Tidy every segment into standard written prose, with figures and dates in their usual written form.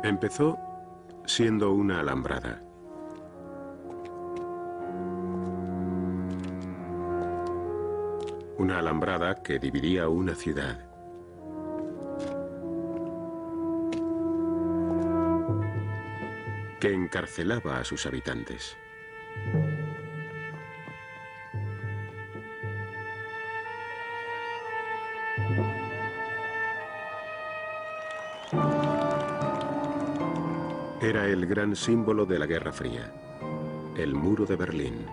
Empezó siendo una alambrada. Una alambrada que dividía una ciudad. Que encarcelaba a sus habitantes. Era el gran símbolo de la Guerra Fría, el muro de Berlín.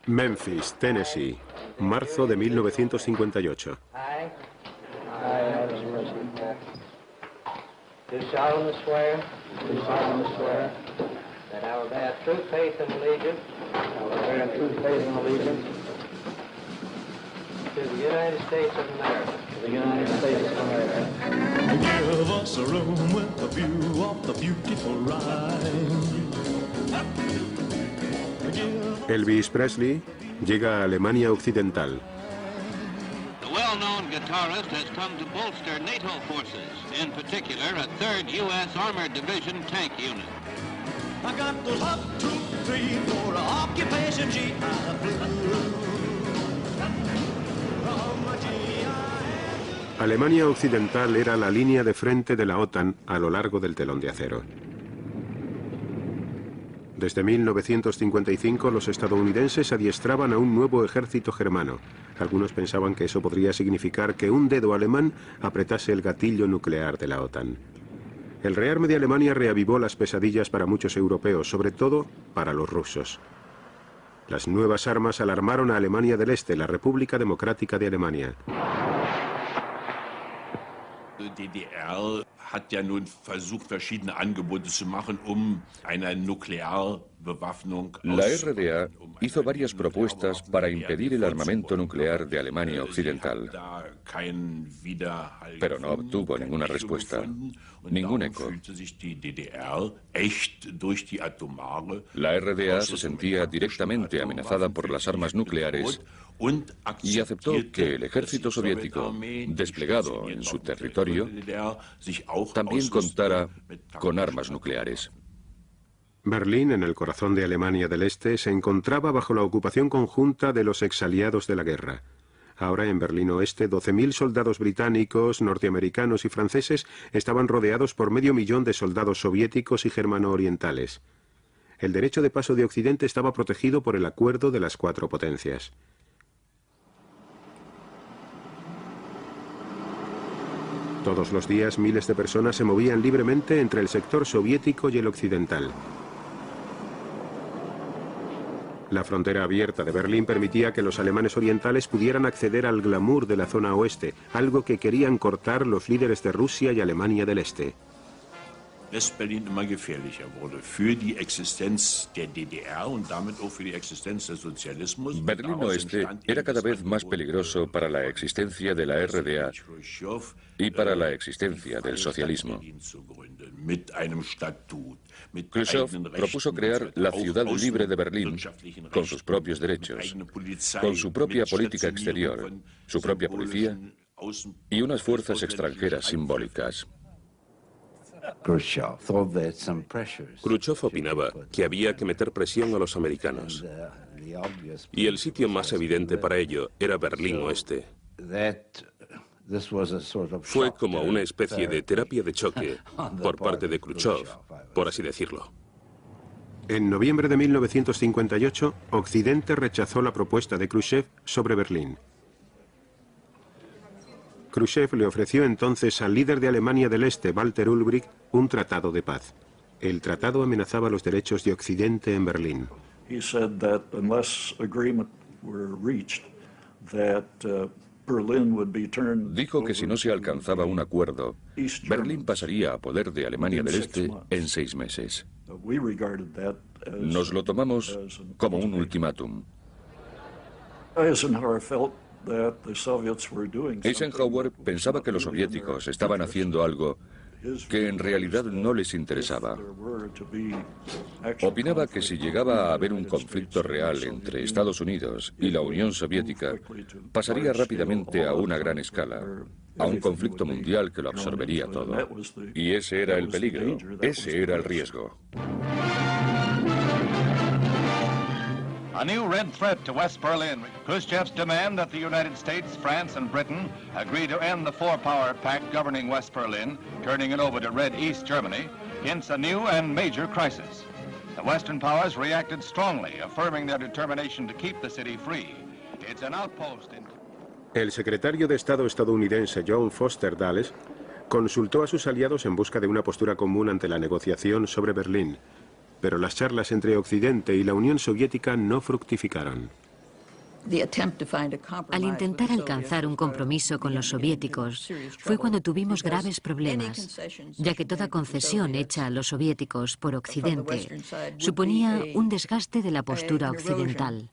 Memphis, Tennessee, marzo de 1958. Do solemnly swear that I will bear true faith and allegiance to the United States of America. Give us a room with a view of the beautiful Rhine. Elvis Presley llega a Alemania Occidental. The well-known guitarist has come to bolster NATO forces, in particular a 3rd U.S. Armored Division tank unit. I got those hot 2, 3, 4 occupation GI Blue. Alemania Occidental era la línea de frente de la OTAN a lo largo del telón de acero. Desde 1955 los estadounidenses adiestraban a un nuevo ejército germano. Algunos pensaban que eso podría significar que un dedo alemán apretase el gatillo nuclear de la OTAN. El rearme de Alemania reavivó las pesadillas para muchos europeos, sobre todo para los rusos. Las nuevas armas alarmaron a Alemania del Este, la República Democrática de Alemania. DDR hat ja nun versucht, verschiedene Angebote zu machen, eine Nuklearbewaffnung. La RDA hizo varias propuestas para impedir el armamento nuclear de Alemania Occidental, pero no obtuvo ninguna respuesta, ningún eco. La RDA se sentía directamente amenazada por las armas nucleares y aceptó que el ejército soviético, desplegado en su territorio, también contara con armas nucleares. Berlín, en el corazón de Alemania del Este, se encontraba bajo la ocupación conjunta de los exaliados de la guerra. Ahora en Berlín Oeste, 12.000 soldados británicos, norteamericanos y franceses estaban rodeados por 500.000 de soldados soviéticos y germano-orientales. El derecho de paso de Occidente estaba protegido por el acuerdo de las 4 potencias. Todos los días miles de personas se movían libremente entre el sector soviético y el occidental. La frontera abierta de Berlín permitía que los alemanes orientales pudieran acceder al glamour de la zona oeste, algo que querían cortar los líderes de Rusia y Alemania del Este. West-Berlin immer gefährlicher wurde für die Existenz der DDR und damit auch für die Existenz des Sozialismus. Berlín Oeste era cada vez más peligroso para la existencia de la RDA y para la existencia del socialismo. Khrushchev propuso crear la ciudad libre de Berlín, con sus propios derechos, con su propia política exterior, su propia policía y unas fuerzas extranjeras simbólicas. Khrushchev opinaba que había que meter presión a los americanos. Y el sitio más evidente para ello era Berlín Oeste. Fue como una especie de terapia de choque por parte de Khrushchev, por así decirlo. En noviembre de 1958, Occidente rechazó la propuesta de Khrushchev sobre Berlín. Khrushchev le ofreció entonces al líder de Alemania del Este, Walter Ulbricht, un tratado de paz. El tratado amenazaba los derechos de Occidente en Berlín. He said that unless agreement were reached, that Berlin would be turned. Dijo que si no se alcanzaba un acuerdo, Berlín pasaría a poder de Alemania del Este en 6 meses. Nos lo tomamos como un ultimátum. Eisenhower pensaba que los soviéticos estaban haciendo algo que en realidad no les interesaba. Opinaba que si llegaba a haber un conflicto real entre Estados Unidos y la Unión Soviética, pasaría rápidamente a una gran escala, a un conflicto mundial que lo absorbería todo. Y ese era el peligro, ese era el riesgo. A new red threat to West Berlin. Khrushchev's demand that the United States, France, and Britain agree to end the four-power pact governing West Berlin, turning it over to Red East Germany, hints a new and major crisis. The Western powers reacted strongly, affirming their determination to keep the city free. It's an outpost in... El secretario de Estado estadounidense John Foster Dulles consultó a sus aliados en busca de una postura común ante la negociación sobre Berlín. Pero las charlas entre Occidente y la Unión Soviética no fructificaron. Al intentar alcanzar un compromiso con los soviéticos, fue cuando tuvimos graves problemas, ya que toda concesión hecha a los soviéticos por Occidente suponía un desgaste de la postura occidental.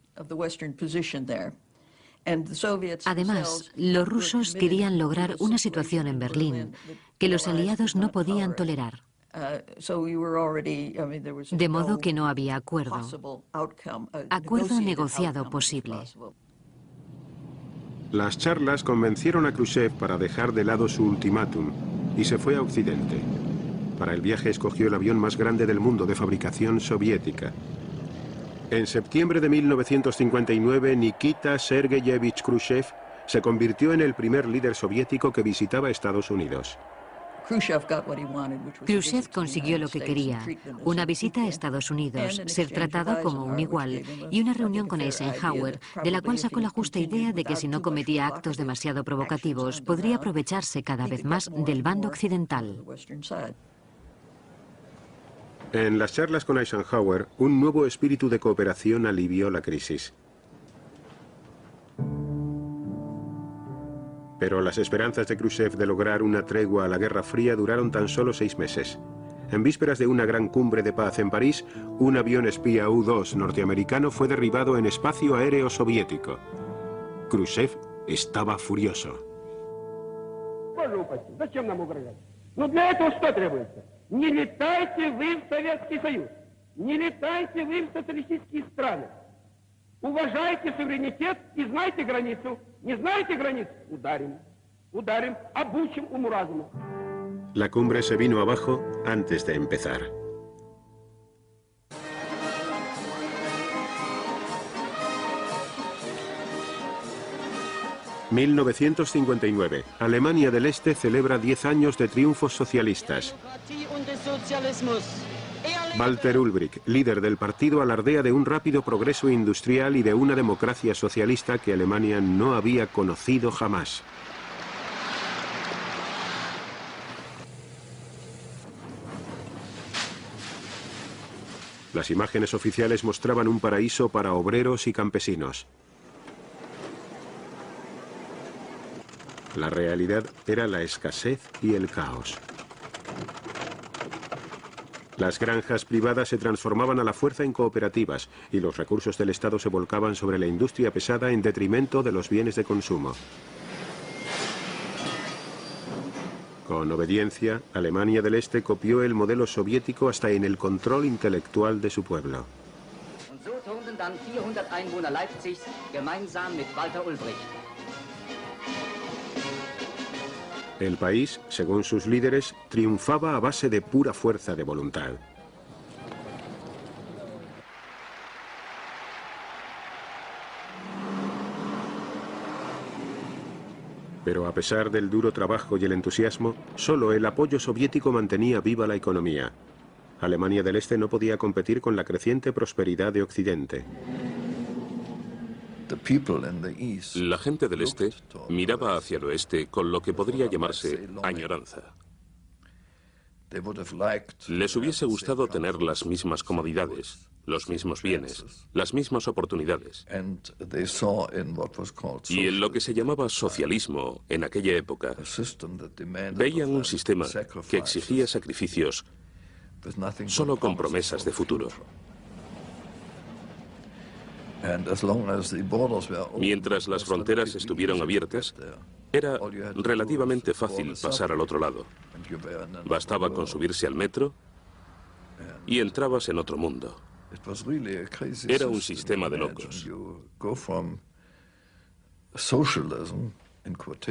Además, los rusos querían lograr una situación en Berlín que los aliados no podían tolerar. De modo que no había acuerdo negociado posible. Las charlas convencieron a Khrushchev para dejar de lado su ultimátum y se fue a Occidente. Para el viaje escogió el avión más grande del mundo de fabricación soviética. En septiembre de 1959, Nikita Sergeyevich Khrushchev se convirtió en el primer líder soviético que visitaba Estados Unidos. Khrushchev consiguió lo que quería, una visita a Estados Unidos, ser tratado como un igual y una reunión con Eisenhower, de la cual sacó la justa idea de que si no cometía actos demasiado provocativos, podría aprovecharse cada vez más del bando occidental. En las charlas con Eisenhower, un nuevo espíritu de cooperación alivió la crisis. Pero las esperanzas de Khrushchev de lograr una tregua a la Guerra Fría duraron tan solo 6 meses. En vísperas de una gran cumbre de paz en París, un avión espía U-2 norteamericano fue derribado en espacio aéreo soviético. Khrushchev estaba furioso. Уважайте суверенитет и знайте границу. Не знаете границу? Ударим. Ударим, обучим уму-разуму. La cumbre se vino abajo antes de empezar. ...1959... Alemania del Este celebra 10 años de triunfos socialistas. Walter Ulbricht, líder del partido, alardea de un rápido progreso industrial y de una democracia socialista que Alemania no había conocido jamás. Las imágenes oficiales mostraban un paraíso para obreros y campesinos. La realidad era la escasez y el caos. Las granjas privadas se transformaban a la fuerza en cooperativas y los recursos del Estado se volcaban sobre la industria pesada en detrimento de los bienes de consumo. Con obediencia, Alemania del Este copió el modelo soviético hasta en el control intelectual de su pueblo. El país, según sus líderes, triunfaba a base de pura fuerza de voluntad. Pero a pesar del duro trabajo y el entusiasmo, solo el apoyo soviético mantenía viva la economía. Alemania del Este no podía competir con la creciente prosperidad de Occidente. La gente del Este miraba hacia el Oeste con lo que podría llamarse añoranza. Les hubiese gustado tener las mismas comodidades, los mismos bienes, las mismas oportunidades. Y en lo que se llamaba socialismo en aquella época, veían un sistema que exigía sacrificios solo con promesas de futuro. Mientras las fronteras estuvieron abiertas, era relativamente fácil pasar al otro lado. Bastaba con subirse al metro y entrabas en otro mundo. Era un sistema de locos.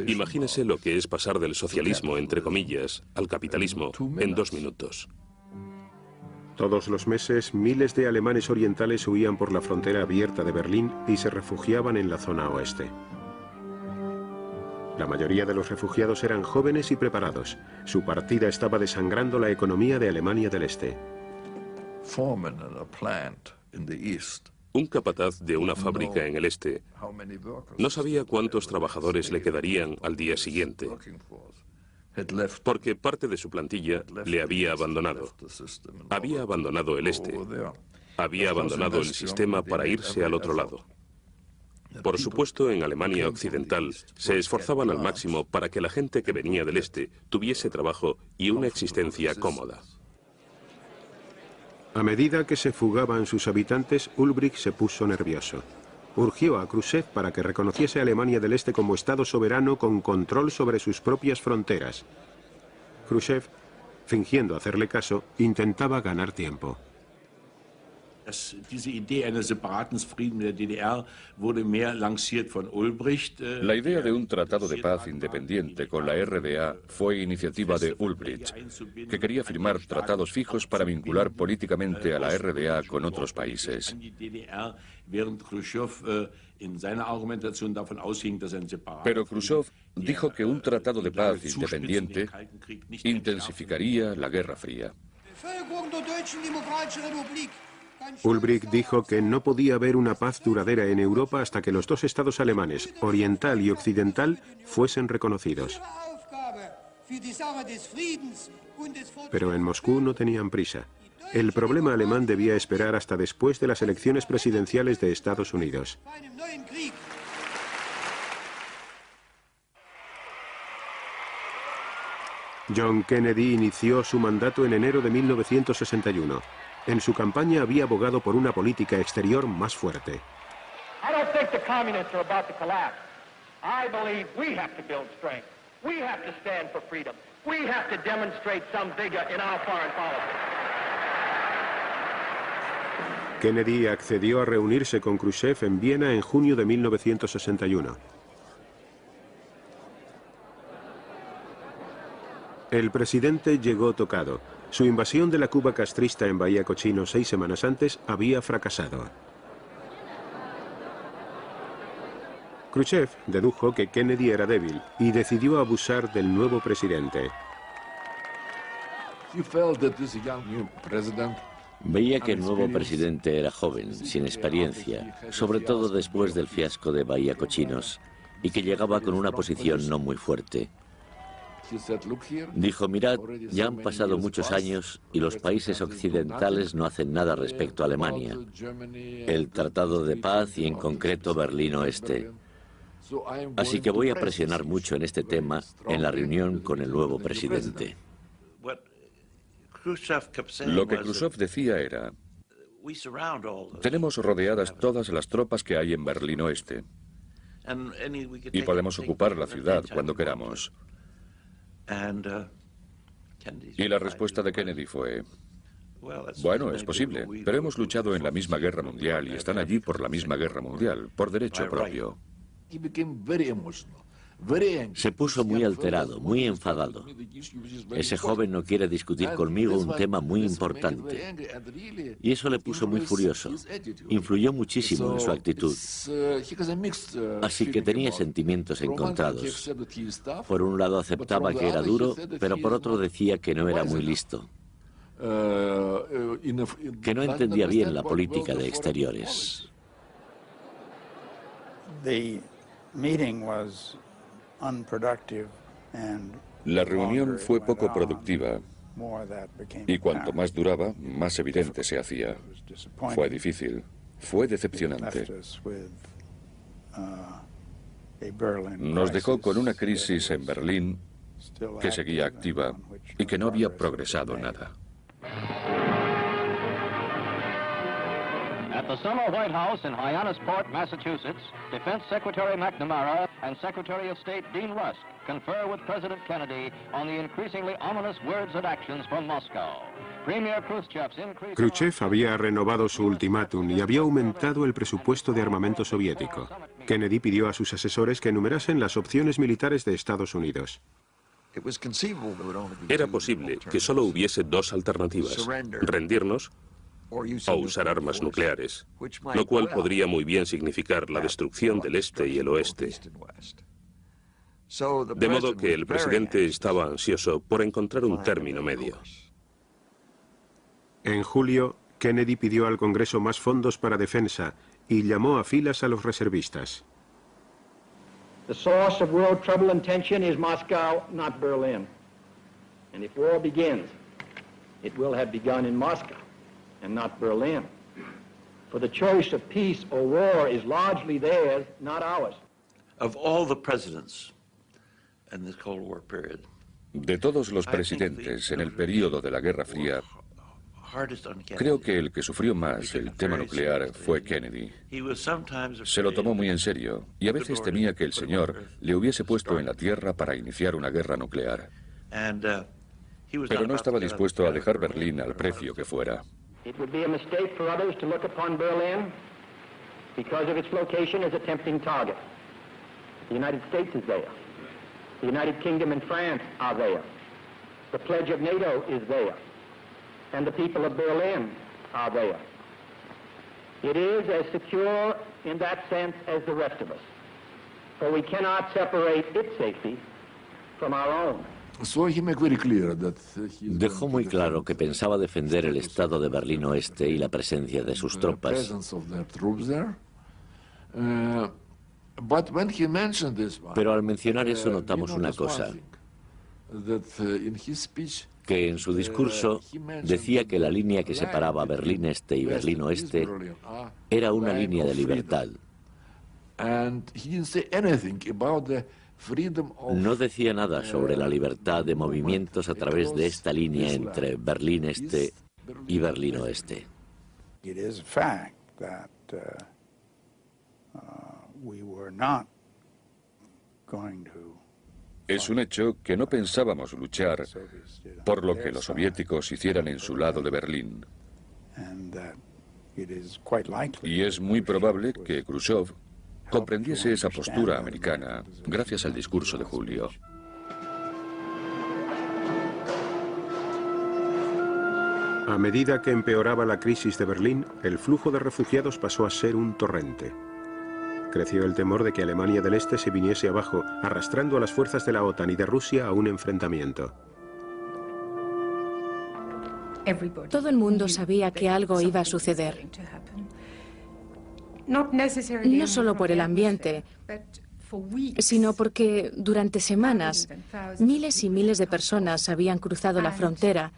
Imagínese lo que es pasar del socialismo, entre comillas, al capitalismo en 2 minutos. Todos los meses, miles de alemanes orientales huían por la frontera abierta de Berlín y se refugiaban en la zona oeste. La mayoría de los refugiados eran jóvenes y preparados. Su partida estaba desangrando la economía de Alemania del Este. Un capataz de una fábrica en el este no sabía cuántos trabajadores le quedarían al día siguiente, porque parte de su plantilla le había abandonado. Había abandonado el este. Había abandonado el sistema para irse al otro lado. Por supuesto, en Alemania Occidental se esforzaban al máximo para que la gente que venía del este tuviese trabajo y una existencia cómoda. A medida que se fugaban sus habitantes, Ulbricht se puso nervioso. Urgió a Khrushchev para que reconociese a Alemania del Este como Estado soberano con control sobre sus propias fronteras. Khrushchev, fingiendo hacerle caso, intentaba ganar tiempo. La idea de un tratado de paz independiente con la RDA fue iniciativa de Ulbricht, que quería firmar tratados fijos para vincular políticamente a la RDA con otros países. Pero Khrushchev dijo que un tratado de paz independiente intensificaría la Guerra Fría. Ulbricht dijo que no podía haber una paz duradera en Europa hasta que los 2 estados alemanes, oriental y occidental, fuesen reconocidos. Pero en Moscú no tenían prisa. El problema alemán debía esperar hasta después de las elecciones presidenciales de Estados Unidos. John Kennedy inició su mandato en enero de 1961. En su campaña había abogado por una política exterior más fuerte. Kennedy accedió a reunirse con Khrushchev en Viena en junio de 1961. El presidente llegó tocado. Su invasión de la Cuba castrista en Bahía Cochino 6 semanas antes había fracasado. Khrushchev dedujo que Kennedy era débil y decidió abusar del nuevo presidente. Veía que el nuevo presidente era joven, sin experiencia, sobre todo después del fiasco de Bahía Cochinos, y que llegaba con una posición no muy fuerte. Dijo, mirad, ya han pasado muchos años y los países occidentales no hacen nada respecto a Alemania. El Tratado de Paz y en concreto Berlín Oeste. Así que voy a presionar mucho en este tema en la reunión con el nuevo presidente. Lo que Khrushchev decía era: tenemos rodeadas todas las tropas que hay en Berlín Oeste y podemos ocupar la ciudad cuando queramos. Y la respuesta de Kennedy fue: bueno, es posible, pero hemos luchado en la misma guerra mundial y están allí por la misma guerra mundial, por derecho propio. Se puso muy alterado, muy enfadado. Ese joven no quiere discutir conmigo un tema muy importante. Y eso le puso muy furioso. Influyó muchísimo en su actitud. Así que tenía sentimientos encontrados. Por un lado aceptaba que era duro, pero por otro decía que no era muy listo. Que no entendía bien la política de exteriores. La reunión fue poco productiva Y cuanto más duraba, más evidente se hacía. Fue difícil, fue decepcionante. Nos dejó con una crisis en Berlín que seguía activa y que no había progresado nada. At the summer White House in Hyannisport, Massachusetts, Defense Secretary McNamara and Secretary of State Dean Rusk confer with President Kennedy on the increasingly ominous words and actions from Moscow. Premier Khrushchev's increase... Khrushchev había renovado su ultimátum y había aumentado el presupuesto de armamento soviético. Kennedy pidió a sus asesores que enumerasen las opciones militares de Estados Unidos. Era posible que solo hubiese dos alternativas: rendirnos o usar armas nucleares, lo cual podría muy bien significar la destrucción del este y el oeste. De modo que el presidente estaba ansioso por encontrar un término medio. En julio, Kennedy pidió al Congreso más fondos para defensa y llamó a filas a los reservistas. The source of world trouble and tension is Moscow, not Berlin. And if war begins, it will have begun in Moscow and not Berlin. For the choice of peace or war is largely theirs, not ours. Of all the presidents in this Cold War period, De todos los presidentes en el período de la Guerra Fría, creo que el que sufrió más el tema nuclear fue Kennedy. Se lo tomó muy en serio y a veces temía que el señor le hubiese puesto en la tierra para iniciar una guerra nuclear. Pero no estaba dispuesto a dejar Berlín al precio que fuera. It would be a mistake for others to look upon Berlin because of its location as a tempting target. The United States is there. The United Kingdom and France are there. The pledge of NATO is there. And the people of Berlin are there. It is as secure in that sense as the rest of us. For we cannot separate its safety from our own. Dejó muy claro que pensaba defender el estado de Berlín Oeste y la presencia de sus tropas. Pero al mencionar eso notamos una cosa, que en su discurso decía que la línea que separaba Berlín Este y Berlín Oeste era una línea de libertad. No decía nada sobre la libertad de movimientos a través de esta línea entre Berlín Este y Berlín Oeste. Es un hecho que no pensábamos luchar por lo que los soviéticos hicieran en su lado de Berlín. Y es muy probable que Khrushchev comprendiese esa postura americana gracias al discurso de julio. A medida que empeoraba la crisis de Berlín, el flujo de refugiados pasó a ser un torrente. Creció el temor de que Alemania del Este se viniese abajo, arrastrando a las fuerzas de la OTAN y de Rusia a un enfrentamiento. Todo el mundo sabía que algo iba a suceder. No solo por el ambiente, sino porque durante semanas miles y miles de personas habían cruzado la frontera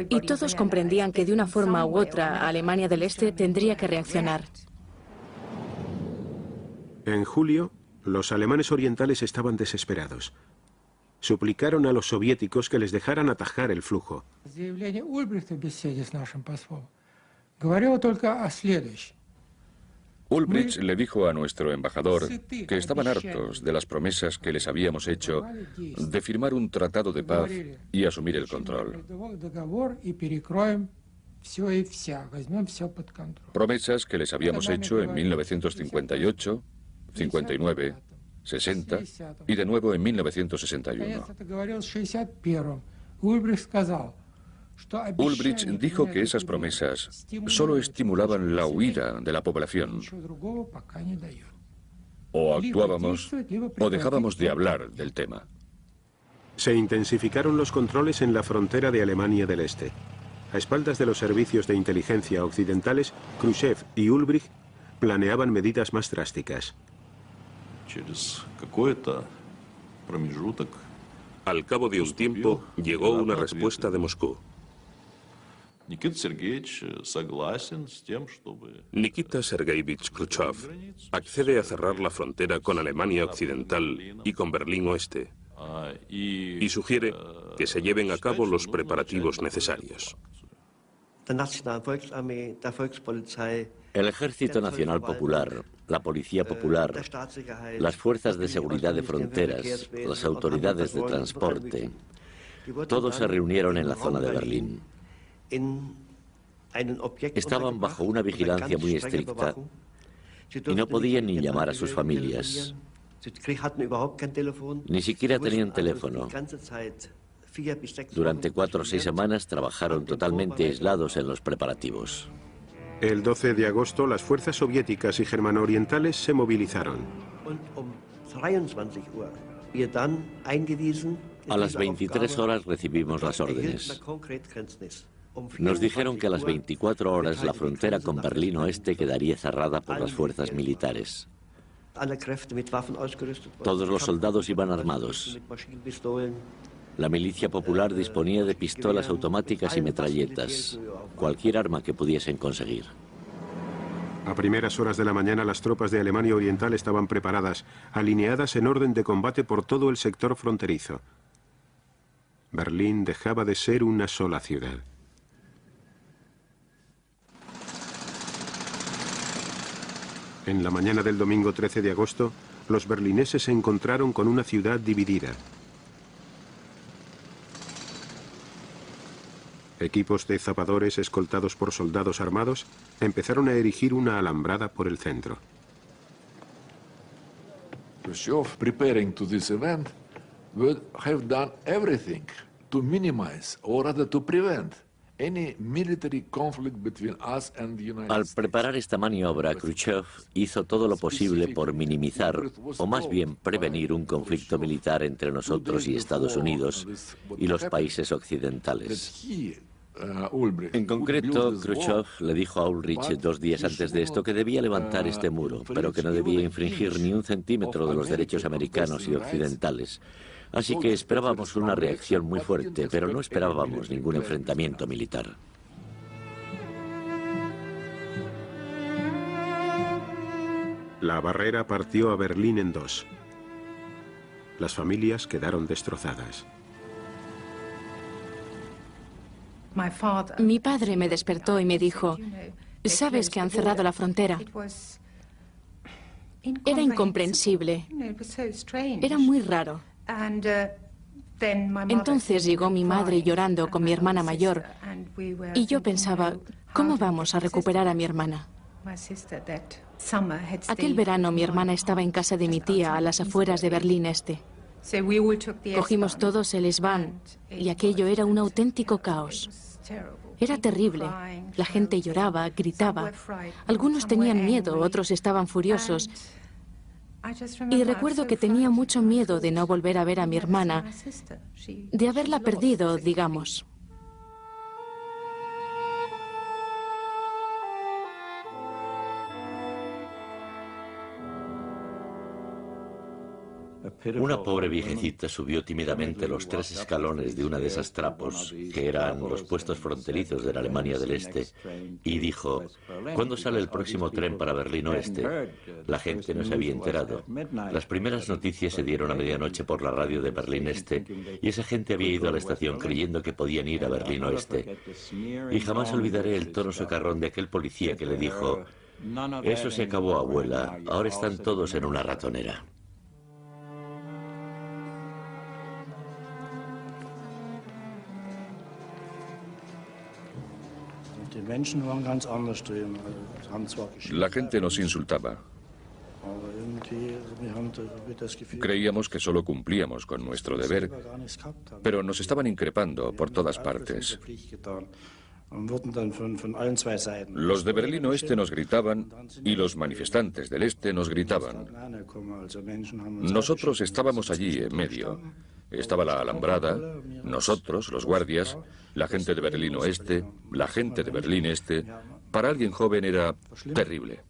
y todos comprendían que de una forma u otra Alemania del Este tendría que reaccionar. En julio, los alemanes orientales estaban desesperados. Suplicaron a los soviéticos que les dejaran atajar el flujo. Ulbricht le dijo a nuestro embajador que estaban hartos de las promesas que les habíamos hecho de firmar un tratado de paz y asumir el control. Promesas que les habíamos hecho en 1958, 59, 60 y de nuevo en 1961. Ulbricht dijo que esas promesas solo estimulaban la huida de la población. O actuábamos o dejábamos de hablar del tema. Se intensificaron los controles en la frontera de Alemania del Este. A espaldas de los servicios de inteligencia occidentales, Khrushchev y Ulbricht planeaban medidas más drásticas. Al cabo de un tiempo, llegó una respuesta de Moscú. Nikita Sergeyevich Khrushchev accede a cerrar la frontera con Alemania Occidental y con Berlín Oeste y sugiere que se lleven a cabo los preparativos necesarios. El Ejército Nacional Popular, la Policía Popular, las Fuerzas de Seguridad de Fronteras, las autoridades de transporte, todos se reunieron en la zona de Berlín. Estaban bajo una vigilancia muy estricta y no podían ni llamar a sus familias. Ni siquiera tenían teléfono. Durante 4 o 6 semanas trabajaron totalmente aislados en los preparativos. El 12 de agosto, las fuerzas soviéticas y germano-orientales se movilizaron. A las 23 horas recibimos las órdenes. Nos dijeron que a las 24 horas la frontera con Berlín Oeste quedaría cerrada por las fuerzas militares. Todos los soldados iban armados. La milicia popular disponía de pistolas automáticas y metralletas, cualquier arma que pudiesen conseguir. A primeras horas de la mañana, las tropas de Alemania Oriental estaban preparadas, alineadas en orden de combate por todo el sector fronterizo. Berlín dejaba de ser una sola ciudad. En la mañana del domingo 13 de agosto, los berlineses se encontraron con una ciudad dividida. Equipos de zapadores escoltados por soldados armados empezaron a erigir una alambrada por el centro. Khrushchev, preparing to this event, would have done everything to minimize, or rather to prevent, any military conflict between us and the United Al States. preparar esta maniobra, Khrushchev hizo todo lo posible por minimizar, o más bien prevenir, un conflicto militar entre nosotros y Estados Unidos y los países occidentales. En concreto, Khrushchev le dijo a Ulrich 2 días antes de esto que debía levantar este muro, pero que no debía infringir ni un centímetro de los derechos americanos y occidentales. Así que esperábamos una reacción muy fuerte, pero no esperábamos ningún enfrentamiento militar. La barrera partió a Berlín en 2. Las familias quedaron destrozadas. Mi padre me despertó y me dijo, ¿sabes que han cerrado la frontera? Era incomprensible. Era muy raro. Entonces llegó mi madre llorando con mi hermana mayor y yo pensaba, ¿cómo vamos a recuperar a mi hermana? Aquel verano mi hermana estaba en casa de mi tía a las afueras de Berlín Este. Cogimos todos el S-Bahn y aquello era un auténtico caos. Era terrible. La gente lloraba, gritaba. Algunos tenían miedo, otros estaban furiosos. Y recuerdo que tenía mucho miedo de no volver a ver a mi hermana, de haberla perdido, digamos. Una pobre viejecita subió tímidamente los 3 escalones de una de esas trapos, que eran los puestos fronterizos de la Alemania del Este, y dijo, ¿cuándo sale el próximo tren para Berlín Oeste? La gente no se había enterado. Las primeras noticias se dieron a medianoche por la radio de Berlín Este, y esa gente había ido a la estación creyendo que podían ir a Berlín Oeste. Y jamás olvidaré el tono socarrón de aquel policía que le dijo, «Eso se acabó, abuela, ahora están todos en una ratonera». La gente nos insultaba. Creíamos que solo cumplíamos con nuestro deber, pero nos estaban increpando por todas partes. Los de Berlín Oeste nos gritaban y los manifestantes del Este nos gritaban. Nosotros estábamos allí en medio. Estaba la alambrada, nosotros, los guardias, la gente de Berlín Oeste, la gente de Berlín Este. Para alguien joven era terrible.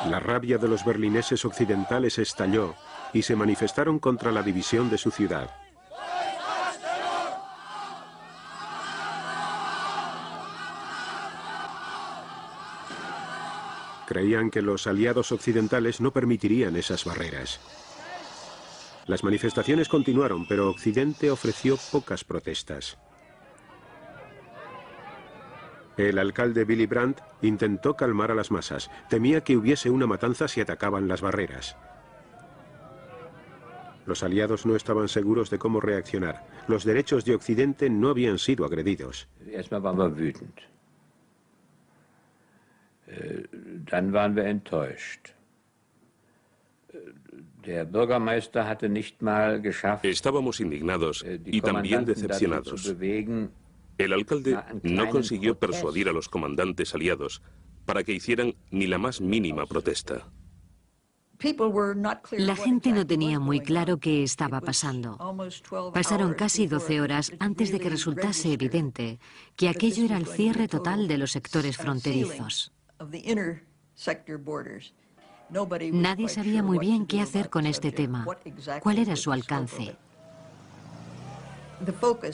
La rabia de los berlineses occidentales estalló y se manifestaron contra la división de su ciudad. Creían que los aliados occidentales no permitirían esas barreras. Las manifestaciones continuaron, pero Occidente ofreció pocas protestas. El alcalde Willy Brandt intentó calmar a las masas. Temía que hubiese una matanza si atacaban las barreras. Los aliados no estaban seguros de cómo reaccionar. Los derechos de Occidente no habían sido agredidos. Dann waren wir enttäuscht. Der Bürgermeister hatte nicht mal geschafft, Estábamos indignados y también decepcionados. El alcalde no consiguió persuadir a los comandantes aliados para que hicieran ni la más mínima protesta. La gente no tenía muy claro qué estaba pasando. Pasaron casi 12 horas antes de que resultase evidente que aquello era el cierre total de los sectores fronterizos. Nadie sabía muy bien qué hacer con este tema, cuál era su alcance.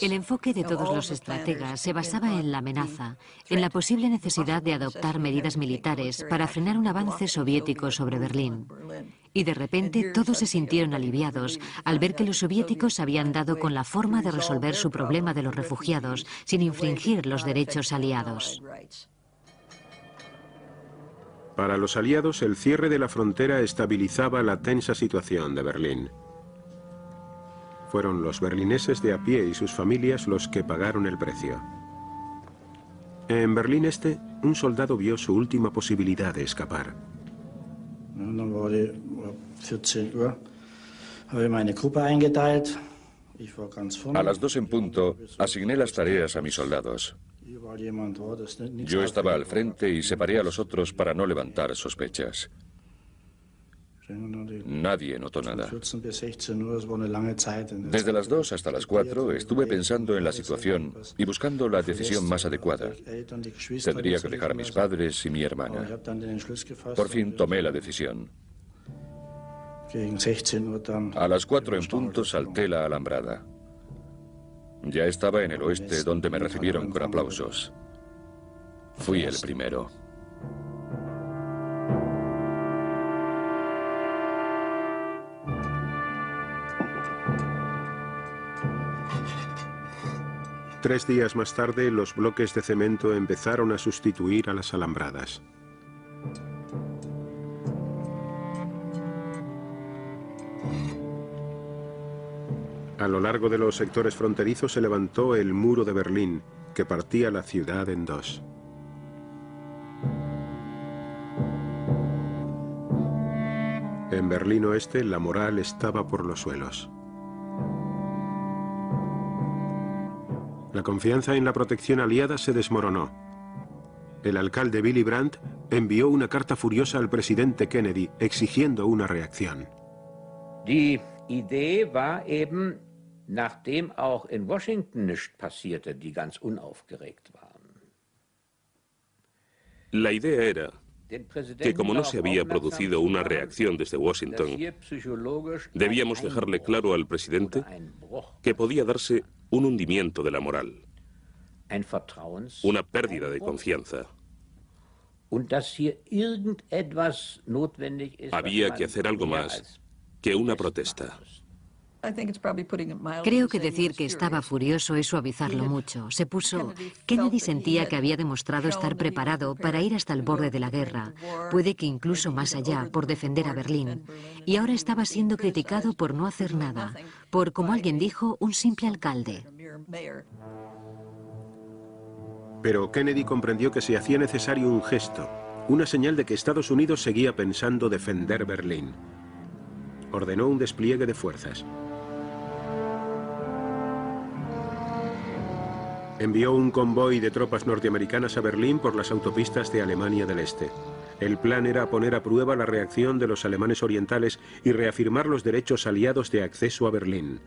El enfoque de todos los estrategas se basaba en la amenaza, en la posible necesidad de adoptar medidas militares para frenar un avance soviético sobre Berlín. Y de repente todos se sintieron aliviados al ver que los soviéticos habían dado con la forma de resolver su problema de los refugiados sin infringir los derechos aliados. Para los aliados, el cierre de la frontera estabilizaba la tensa situación de Berlín. Fueron los berlineses de a pie y sus familias los que pagaron el precio. En Berlín Este, un soldado vio su última posibilidad de escapar. A las 2 en punto, asigné las tareas a mis soldados. Yo estaba al frente y separé a los otros para no levantar sospechas. Nadie notó nada. Desde las 2 hasta las 4 estuve pensando en la situación y buscando la decisión más adecuada. Tendría que dejar a mis padres y mi hermana. Por fin tomé la decisión. A las 4 en punto salté la alambrada. Ya estaba en el oeste, donde me recibieron con aplausos. Fui el primero. Tres días más tarde, los bloques de cemento empezaron a sustituir a las alambradas. A lo largo de los sectores fronterizos se levantó el muro de Berlín, que partía la ciudad en dos. En Berlín Oeste, la moral estaba por los suelos. La confianza en la protección aliada se desmoronó. El alcalde Willy Brandt envió una carta furiosa al presidente Kennedy exigiendo una reacción. Die Idee war eben, nachdem auch in Washington nichts passierte, die ganz unaufgeregt waren. La idea era que como no se había producido una reacción desde Washington, debíamos dejarle claro al presidente que podía darse un hundimiento de la moral, una pérdida de confianza. Había que hacer algo más que una protesta. Creo que decir que estaba furioso es suavizarlo mucho. Se puso... Kennedy sentía que había demostrado estar preparado para ir hasta el borde de la guerra, puede que incluso más allá, por defender a Berlín. Y ahora estaba siendo criticado por no hacer nada, por, como alguien dijo, un simple alcalde. Pero Kennedy comprendió que se hacía necesario un gesto, una señal de que Estados Unidos seguía pensando defender Berlín. Ordenó un despliegue de fuerzas. Envió un convoy de tropas norteamericanas a Berlín por las autopistas de Alemania del Este. El plan era poner a prueba la reacción de los alemanes orientales y reafirmar los derechos aliados de acceso a Berlín.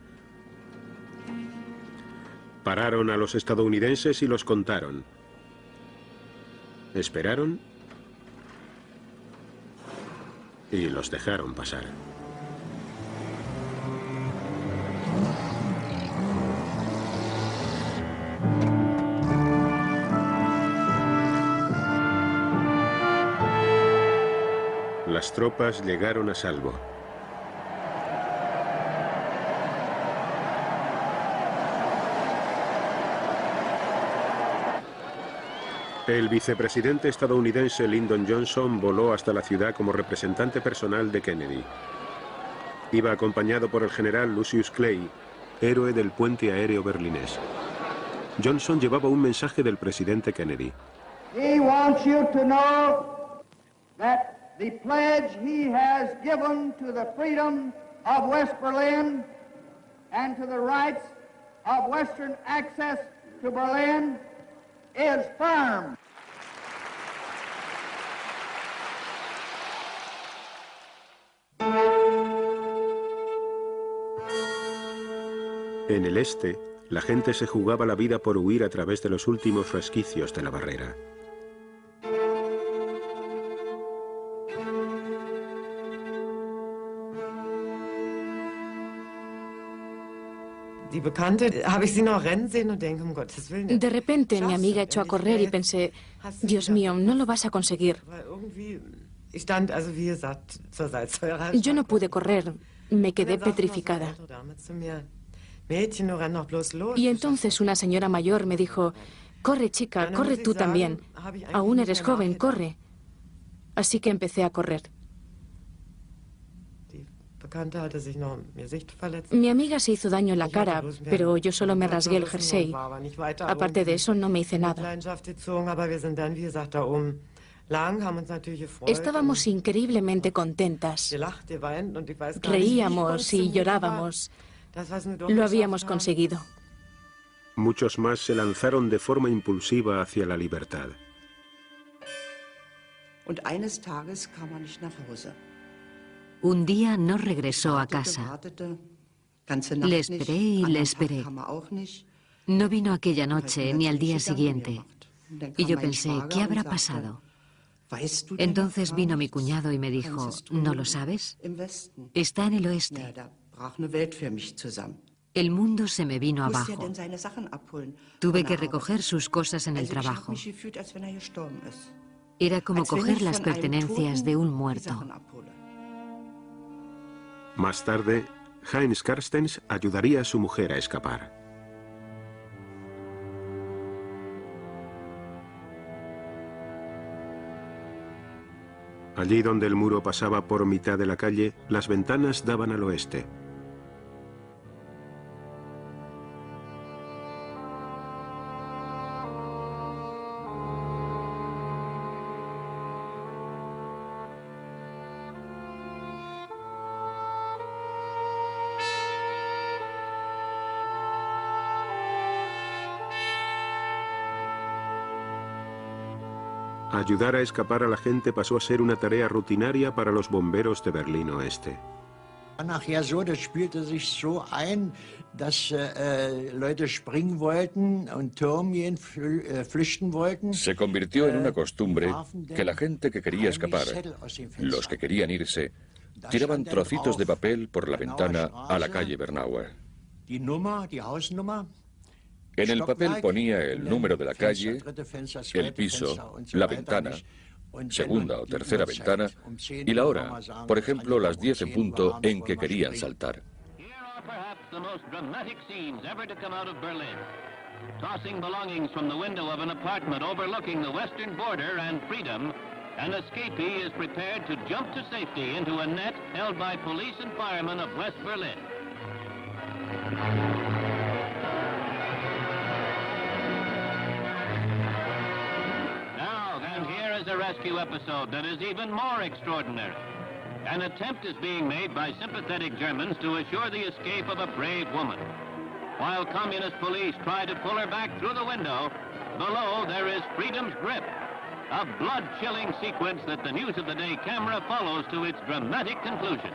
Pararon a los estadounidenses y los contaron. Esperaron y los dejaron pasar. Las tropas llegaron a salvo. El vicepresidente estadounidense Lyndon Johnson voló hasta la ciudad como representante personal de Kennedy. Iba acompañado por el general Lucius Clay, héroe del puente aéreo berlinés. Johnson llevaba un mensaje del presidente Kennedy. He wants you to know that the pledge he has given to the freedom of West Berlin and to the rights of Western access to Berlin is firm. En el este, la gente se jugaba la vida por huir a través de los últimos resquicios de la barrera. De repente mi amiga echó a correr y pensé, Dios mío, no lo vas a conseguir. Yo no pude correr, me quedé petrificada. Y entonces una señora mayor me dijo, corre chica, corre tú también. Aún eres joven, corre. Así que empecé a correr. Mi amiga se hizo daño en la cara, pero yo solo me rasgué el jersey. Aparte de eso, no me hice nada. Estábamos increíblemente contentas. Reíamos y llorábamos. Lo habíamos conseguido. Muchos más se lanzaron de forma impulsiva hacia la libertad. Un día no regresó a casa. Le esperé y le esperé. No vino aquella noche ni al día siguiente. Y yo pensé, ¿qué habrá pasado? Entonces vino mi cuñado y me dijo, ¿no lo sabes? Está en el oeste. El mundo se me vino abajo. Tuve que recoger sus cosas en el trabajo. Era como coger las pertenencias de un muerto. Más tarde, Heinz Carstens ayudaría a su mujer a escapar. Allí donde el muro pasaba por mitad de la calle, las ventanas daban al oeste. Ayudar a escapar a la gente pasó a ser una tarea rutinaria para los bomberos de Berlín Oeste. Nachher so, das spielte sich so ein, dass Leute springen wollten und Türme flüchten wollten. Se convirtió en una costumbre que la gente que quería escapar, los que querían irse, tiraban trocitos de papel por la ventana a la calle Bernauer. Die Nummer, die Hausnummer. En el papel ponía el número de la calle, el piso, la ventana, segunda o tercera ventana y la hora, por ejemplo, las 10 en punto en que querían saltar. Tossing belongings from the window of an apartment overlooking the western border and freedom, an escapee is prepared to jump to safety into a net held by police and firemen of West Berlin. A rescue episode that is even more extraordinary. An attempt is being made by sympathetic Germans to assure the escape of a brave woman. While communist police try to pull her back through the window, below there is freedom's grip. A blood-chilling sequence that the News of the Day camera follows to its dramatic conclusion.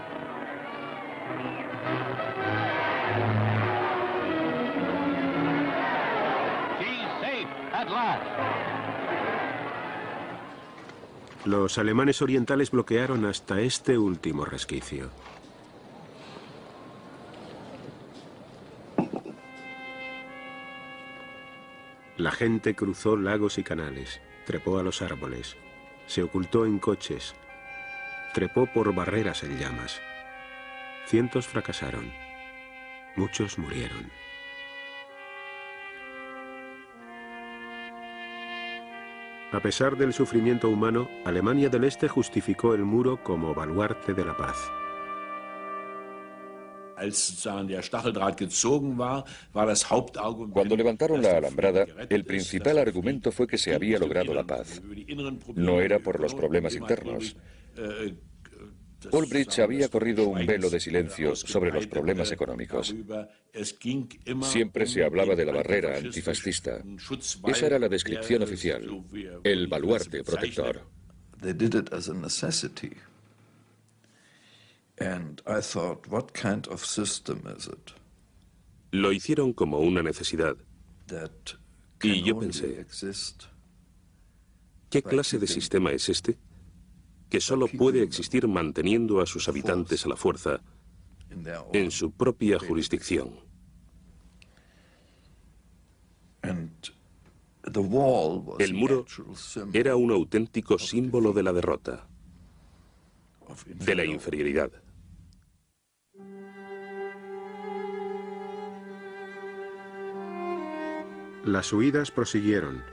Los alemanes orientales bloquearon hasta este último resquicio. La gente cruzó lagos y canales, trepó a los árboles, se ocultó en coches, trepó por barreras en llamas. Cientos fracasaron, muchos murieron. A pesar del sufrimiento humano, Alemania del Este justificó el muro como baluarte de la paz. Cuando levantaron la alambrada, el principal argumento fue que se había logrado la paz. No era por los problemas internos. Ulbricht había corrido un velo de silencio sobre los problemas económicos. Siempre se hablaba de la barrera antifascista. Esa era la descripción oficial, el baluarte protector. Lo hicieron como una necesidad. Y yo pensé, ¿qué clase de sistema es este? Que solo puede existir manteniendo a sus habitantes a la fuerza en su propia jurisdicción. El muro era un auténtico símbolo de la derrota, de la inferioridad. Las huidas prosiguieron.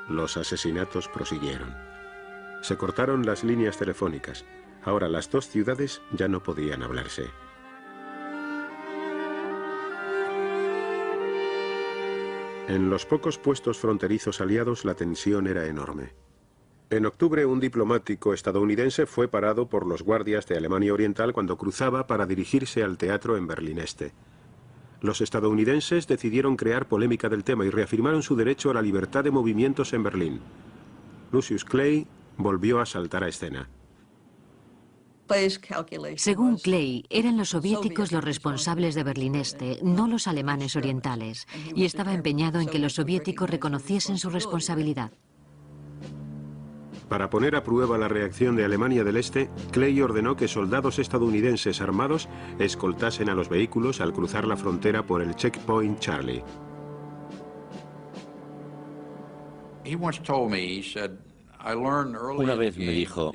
Los asesinatos prosiguieron. Se cortaron las líneas telefónicas. Ahora las dos ciudades ya no podían hablarse. En los pocos puestos fronterizos aliados la tensión era enorme. En octubre, un diplomático estadounidense fue parado por los guardias de Alemania Oriental cuando cruzaba para dirigirse al teatro en Berlín Este. Los estadounidenses decidieron crear polémica del tema y reafirmaron su derecho a la libertad de movimientos en Berlín. Lucius Clay volvió a saltar a escena. Según Clay, eran los soviéticos los responsables de Berlín Este, no los alemanes orientales, y estaba empeñado en que los soviéticos reconociesen su responsabilidad. Para poner a prueba la reacción de Alemania del Este, Clay ordenó que soldados estadounidenses armados escoltasen a los vehículos al cruzar la frontera por el Checkpoint Charlie. Una vez me dijo,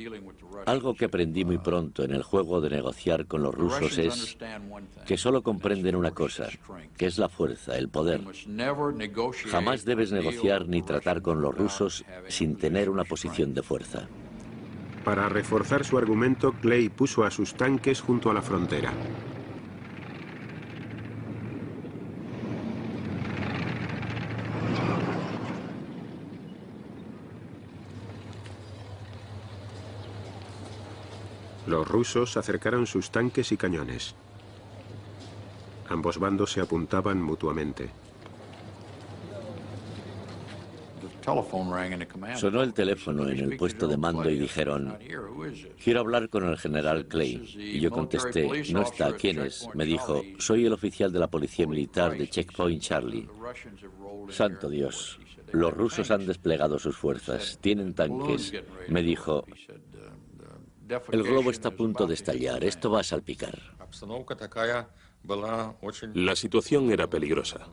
algo que aprendí muy pronto en el juego de negociar con los rusos es que solo comprenden una cosa, que es la fuerza, el poder. Jamás debes negociar ni tratar con los rusos sin tener una posición de fuerza. Para reforzar su argumento, Clay puso a sus tanques junto a la frontera. Los rusos acercaron sus tanques y cañones. Ambos bandos se apuntaban mutuamente. Sonó el teléfono en el puesto de mando y dijeron, quiero hablar con el general Clay. Y yo contesté, no está, ¿quién es? Me dijo, soy el oficial de la policía militar de Checkpoint Charlie. Santo Dios, los rusos han desplegado sus fuerzas, tienen tanques. Me dijo, el globo está a punto de estallar, esto va a salpicar. La situación era peligrosa.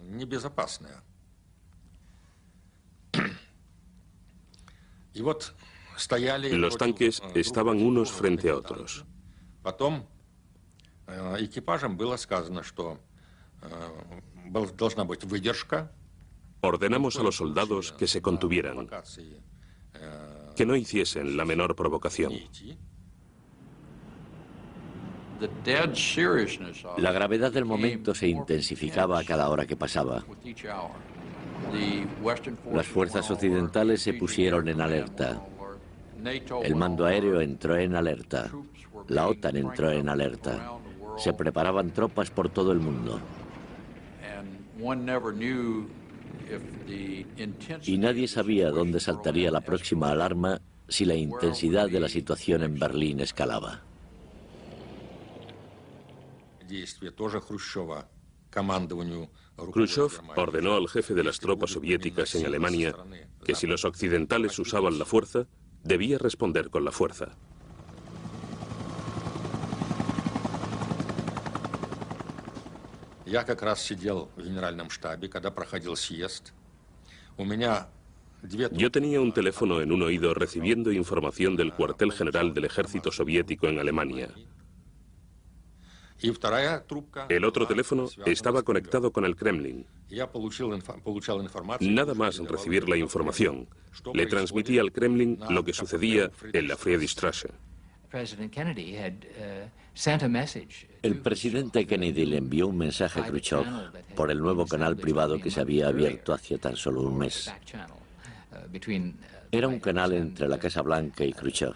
Los tanques estaban unos frente a otros. Ordenamos a los soldados que se contuvieran, que no hiciesen la menor provocación. La gravedad del momento se intensificaba a cada hora que pasaba. Las fuerzas occidentales se pusieron en alerta. El mando aéreo entró en alerta. La OTAN entró en alerta. Se preparaban tropas por todo el mundo. Y nadie sabía dónde saltaría la próxima alarma si la intensidad de la situación en Berlín escalaba. Khrushchev ordenó al jefe de las tropas soviéticas en Alemania que si los occidentales usaban la fuerza, debía responder con la fuerza. Я как раз сидел в генеральном штабе, когда проходил съезд. Yo tenía un teléfono en un oído recibiendo información del cuartel general del ejército soviético en Alemania. El otro teléfono estaba conectado con el Kremlin. Nada más recibir la información, le transmití al Kremlin lo que sucedía en la Friedrichstraße. El presidente Kennedy le envió un mensaje a Khrushchev por el nuevo canal privado que se había abierto hacía tan solo un mes. Era un canal entre la Casa Blanca y Khrushchev.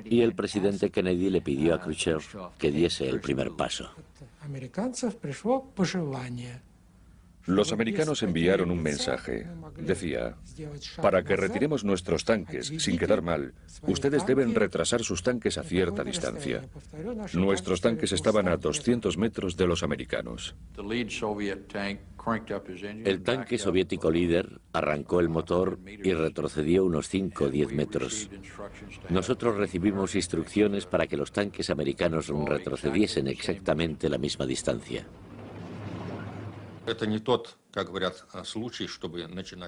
Y el presidente Kennedy le pidió a Khrushchev que diese el primer paso. Los americanos enviaron un mensaje. Decía, para que retiremos nuestros tanques sin quedar mal, ustedes deben retrasar sus tanques a cierta distancia. Nuestros tanques estaban a 200 metros de los americanos. El tanque soviético líder arrancó el motor y retrocedió unos 5 o 10 metros. Nosotros recibimos instrucciones para que los tanques americanos retrocediesen exactamente la misma distancia.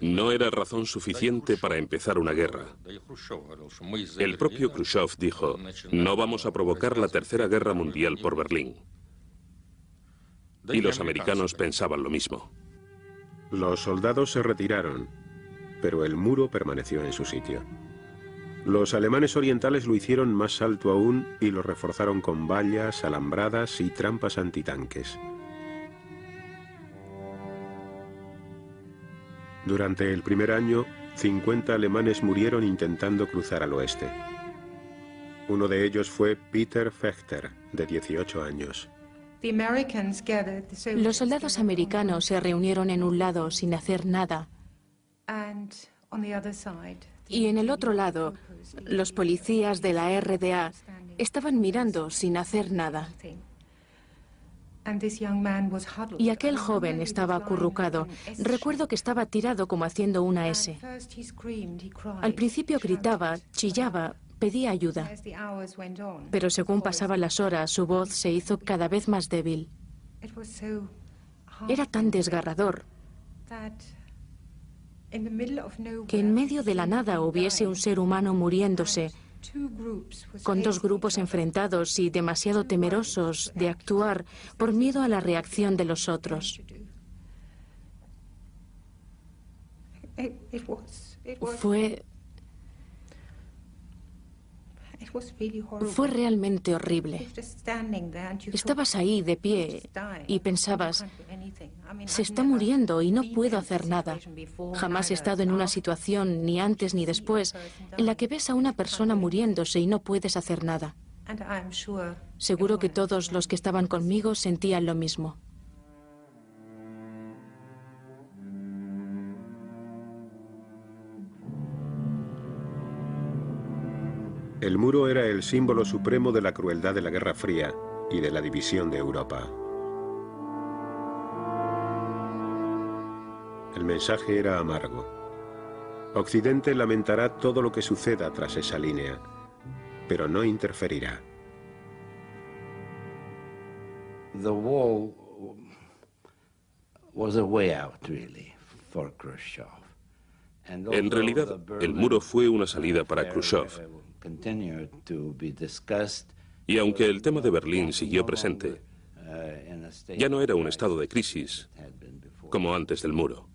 No era razón suficiente para empezar una guerra. El propio Khrushchev dijo, no vamos a provocar la Tercera Guerra Mundial por Berlín. Y los americanos pensaban lo mismo. Los soldados se retiraron, pero el muro permaneció en su sitio. Los alemanes orientales lo hicieron más alto aún y lo reforzaron con vallas, alambradas y trampas antitanques. Durante el primer año, 50 alemanes murieron intentando cruzar al oeste. Uno de ellos fue Peter Fechter, de 18 años. Los soldados americanos se reunieron en un lado sin hacer nada. Y en el otro lado, los policías de la RDA estaban mirando sin hacer nada. Y aquel joven estaba acurrucado. Recuerdo que estaba tirado como haciendo una S. Al principio gritaba, chillaba, pedía ayuda. Pero según pasaban las horas, su voz se hizo cada vez más débil. Era tan desgarrador que en medio de la nada hubiese un ser humano muriéndose, con dos grupos enfrentados y demasiado temerosos de actuar por miedo a la reacción de los otros. Fue realmente horrible. Estabas ahí de pie y pensabas, se está muriendo y no puedo hacer nada. Jamás he estado en una situación, ni antes ni después, en la que ves a una persona muriéndose y no puedes hacer nada. Seguro que todos los que estaban conmigo sentían lo mismo. El muro era el símbolo supremo de la crueldad de la Guerra Fría y de la división de Europa. El mensaje era amargo. Occidente lamentará todo lo que suceda tras esa línea, pero no interferirá. The wall was a way out, really, for Khrushchev. En realidad, el muro fue una salida para Khrushchev. Y aunque el tema de Berlín siguió presente, ya no era un estado de crisis como antes del muro.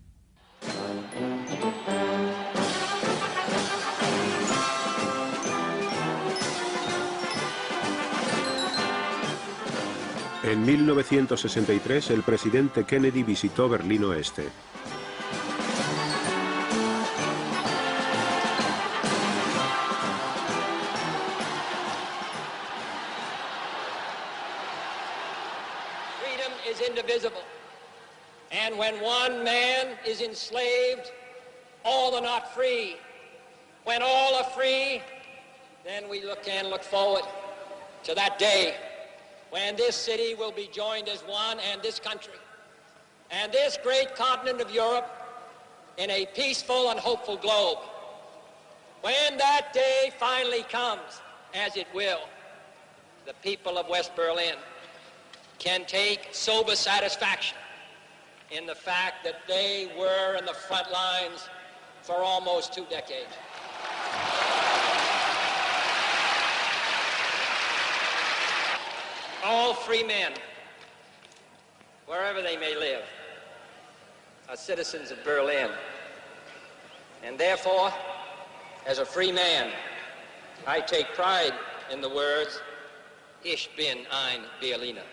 En 1963, el presidente Kennedy visitó Berlín Oeste. And when one man is enslaved, all are not free. When all are free, then we can look forward to that day when this city will be joined as one, and this country, and this great continent of Europe, in a peaceful and hopeful globe. When that day finally comes, as it will, the people of West Berlin can take sober satisfaction in the fact that they were in the front lines for almost 2 decades. All free men, wherever they may live, are citizens of Berlin. And therefore, as a free man, I take pride in the words, Ich bin ein Berliner.